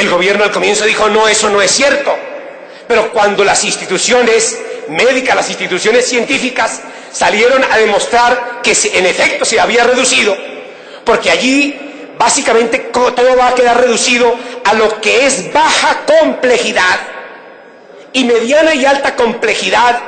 El gobierno al comienzo dijo, no, eso no es cierto. Pero cuando las instituciones médicas, las instituciones científicas salieron a demostrar que en efecto se había reducido, porque allí básicamente todo va a quedar reducido a lo que es baja complejidad, y mediana y alta complejidad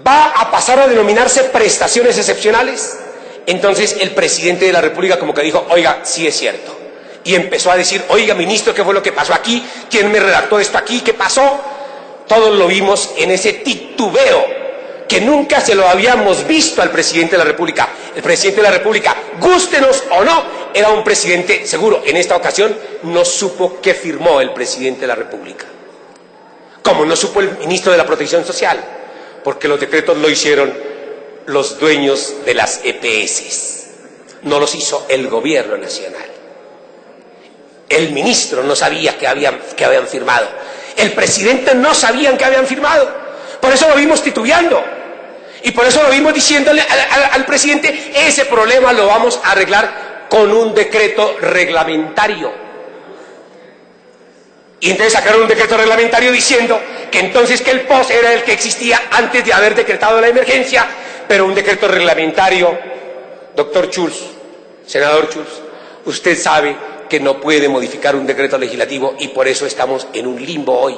va a pasar a denominarse prestaciones excepcionales. Entonces el presidente de la República como que dijo, oiga, sí es cierto. Y empezó a decir, oiga, ministro, ¿qué fue lo que pasó aquí? ¿Quién me redactó esto aquí? ¿Qué pasó? Todos lo vimos en ese titubeo que nunca se lo habíamos visto al presidente de la República. El presidente de la República, gústenos o no, era un presidente seguro. En esta ocasión no supo qué firmó el presidente de la República. Como no supo el ministro de la Protección Social, porque los decretos lo hicieron los dueños de las EPS. No los hizo el gobierno nacional. El ministro no sabía que habían firmado. El presidente no sabían que habían firmado. Por eso lo vimos titubeando. Y por eso lo vimos diciéndole al presidente, ese problema lo vamos a arreglar con un decreto reglamentario. Y entonces sacaron un decreto reglamentario diciendo que entonces que el POS era el que existía antes de haber decretado la emergencia, pero un decreto reglamentario, doctor Schulz, senador Schulz, usted sabe que no puede modificar un decreto legislativo y por eso estamos en un limbo hoy,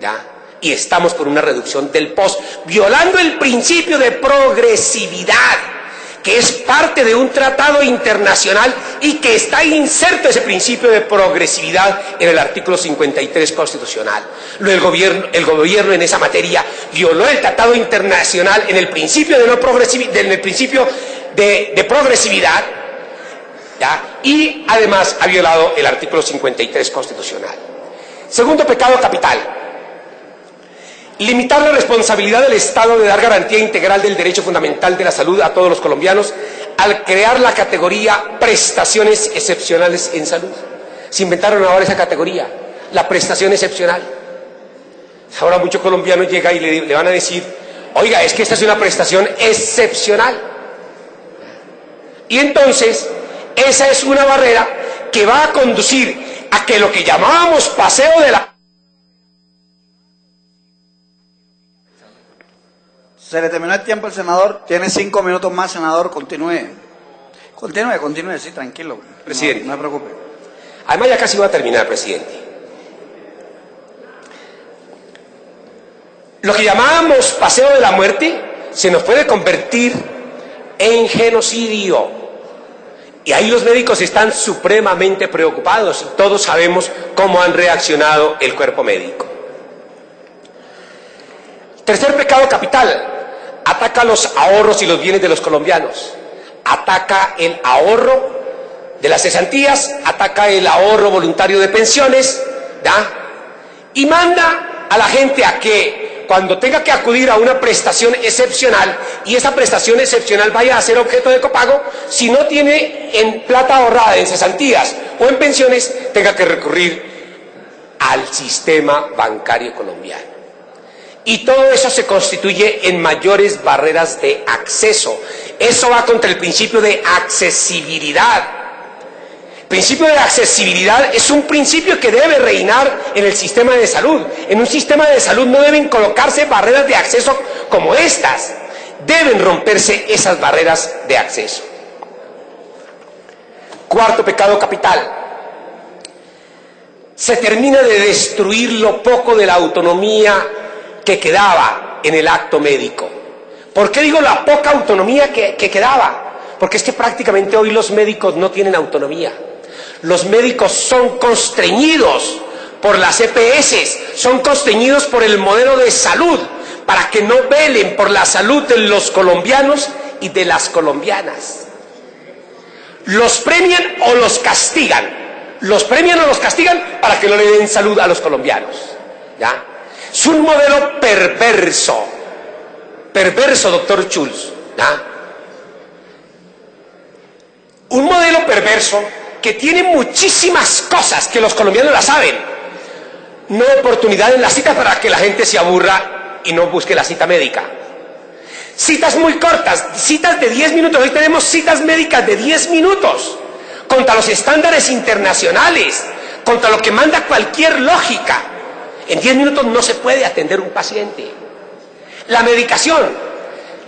¿ya? Y estamos por una reducción del POS, violando el principio de progresividad, que es parte de un tratado internacional y que está inserto ese principio de progresividad en el artículo 53 constitucional. El gobierno en esa materia violó el tratado internacional en el principio de progresividad, ¿ya? Y además ha violado el artículo 53 constitucional. Segundo pecado capital. Limitar la responsabilidad del Estado de dar garantía integral del derecho fundamental de la salud a todos los colombianos al crear la categoría prestaciones excepcionales en salud. Se inventaron ahora esa categoría, la prestación excepcional. Ahora muchos colombianos llegan y le van a decir, oiga, es que esta es una prestación excepcional. Y entonces, esa es una barrera que va a conducir a que lo que llamábamos paseo de la... Se le terminó el tiempo al senador, tiene 5 minutos más, senador, continúe. Continúe, sí, tranquilo. Presidente. No se preocupe. Además ya casi va a terminar, presidente. Lo que llamábamos paseo de la muerte se nos puede convertir en genocidio. Y ahí los médicos están supremamente preocupados y todos sabemos cómo han reaccionado el cuerpo médico. Tercer pecado capital. Ataca los ahorros y los bienes de los colombianos. Ataca el ahorro de las cesantías, ataca el ahorro voluntario de pensiones, ¿ya? Y manda a la gente a que cuando tenga que acudir a una prestación excepcional y esa prestación excepcional vaya a ser objeto de copago, si no tiene en plata ahorrada en cesantías o en pensiones, tenga que recurrir al sistema bancario colombiano. Y todo eso se constituye en mayores barreras de acceso. Eso va contra el principio de accesibilidad. El principio de accesibilidad es un principio que debe reinar en el sistema de salud. En un sistema de salud no deben colocarse barreras de acceso como estas. Deben romperse esas barreras de acceso. Cuarto pecado capital. Se termina de destruir lo poco de la autonomía que quedaba en el acto médico. ¿Por qué digo la poca autonomía que quedaba? Porque es que prácticamente hoy los médicos no tienen autonomía. Los médicos son constreñidos por las EPS, son constreñidos por el modelo de salud, para que no velen por la salud de los colombianos y de las colombianas. Los premian o los castigan. Los premian o los castigan para que no le den salud a los colombianos, ¿ya? Es un modelo perverso, doctor Schulz, ¿ya? Un modelo perverso que tiene muchísimas cosas que los colombianos la saben. No oportunidad en la cita para que la gente se aburra y no busque la cita médica. Citas muy cortas, citas de 10 minutos. Hoy tenemos citas médicas de 10 minutos contra los estándares internacionales, contra lo que manda cualquier lógica. En 10 minutos no se puede atender un paciente. La medicación.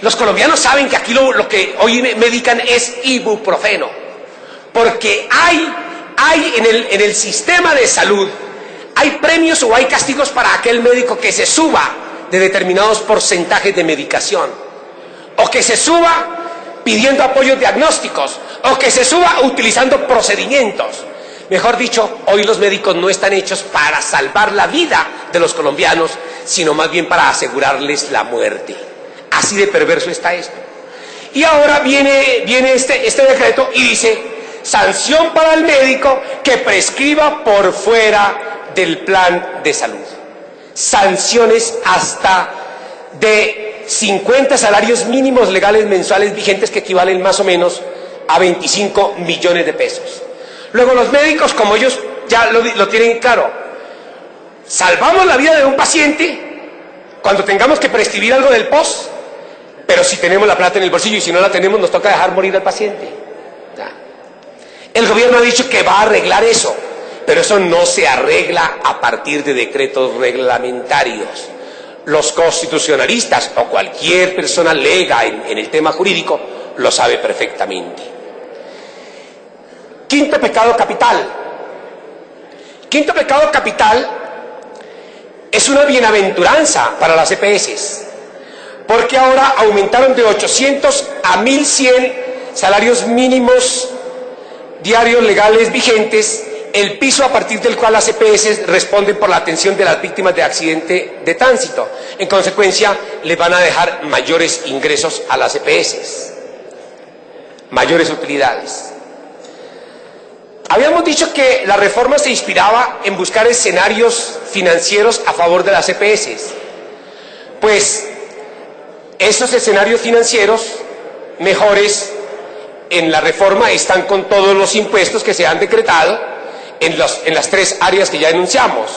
Los colombianos saben que aquí lo que hoy medican es ibuprofeno. Porque hay en el sistema de salud, hay premios o hay castigos para aquel médico que se suba de determinados porcentajes de medicación. O que se suba pidiendo apoyos diagnósticos. O que se suba utilizando procedimientos. Mejor dicho, hoy los médicos no están hechos para salvar la vida de los colombianos, sino más bien para asegurarles la muerte. Así de perverso está esto. Y ahora viene este decreto y dice, sanción para el médico que prescriba por fuera del plan de salud. Sanciones hasta de 50 salarios mínimos legales mensuales vigentes, que equivalen más o menos a 25 millones de pesos. Luego los médicos, como ellos ya lo tienen claro, salvamos la vida de un paciente cuando tengamos que prescribir algo del POS, pero si tenemos la plata en el bolsillo, y si no la tenemos nos toca dejar morir al paciente. El gobierno ha dicho que va a arreglar eso, pero eso no se arregla a partir de decretos reglamentarios. Los constitucionalistas o cualquier persona lega en el tema jurídico lo sabe perfectamente. Quinto pecado capital. Quinto pecado capital es una bienaventuranza para las EPS, porque ahora aumentaron de 800 a 1.100 salarios mínimos diarios legales vigentes, el piso a partir del cual las EPS responden por la atención de las víctimas de accidente de tránsito. En consecuencia, les van a dejar mayores ingresos a las EPS, mayores utilidades. Habíamos dicho que la reforma se inspiraba en buscar escenarios financieros a favor de las EPS. Pues esos escenarios financieros mejores en la reforma están con todos los impuestos que se han decretado en las tres áreas que ya enunciamos.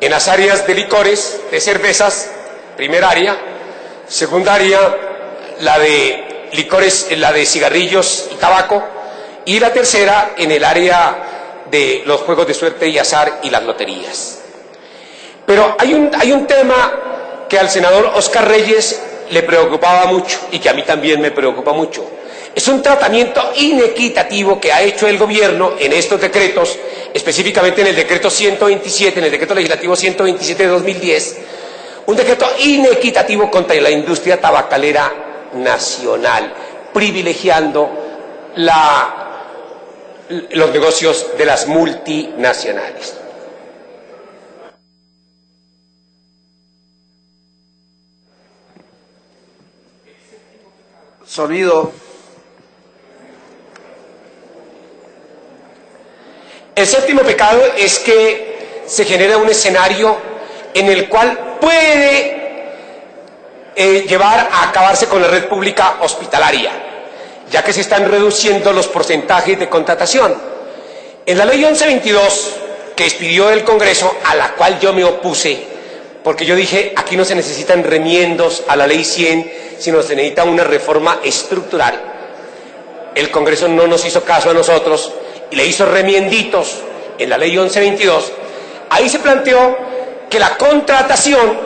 En las áreas de licores, de cervezas, primera área; segunda área, la de licores, la de cigarrillos y tabaco; y la tercera, en el área de los juegos de suerte y azar y las loterías. Pero hay un tema que al senador Oscar Reyes le preocupaba mucho y que a mí también me preocupa mucho. Es un tratamiento inequitativo que ha hecho el gobierno en estos decretos, específicamente en el decreto 127, en el decreto legislativo 127 de 2010, un decreto inequitativo contra la industria tabacalera nacional, privilegiando los negocios de las multinacionales. Sonido. El séptimo pecado es que se genera un escenario en el cual puede llevar a acabarse con la red pública hospitalaria, ya que se están reduciendo los porcentajes de contratación. En la ley 1122 que expidió el Congreso, a la cual yo me opuse, porque yo dije, aquí no se necesitan remiendos a la ley 100, sino se necesita una reforma estructural. El Congreso no nos hizo caso a nosotros y le hizo remienditos en la ley 1122. Ahí se planteó que la contratación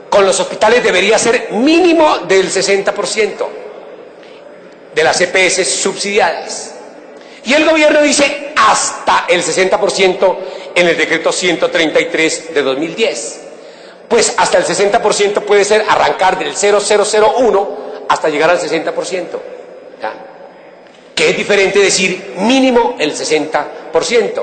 con los hospitales debería ser mínimo del 60% de las EPS subsidiadas. Y el gobierno dice hasta el 60% en el decreto 133 de 2010. Pues hasta el 60% puede ser arrancar del 0,001 hasta llegar al 60%. ¿Ya? Que es diferente decir mínimo el 60%.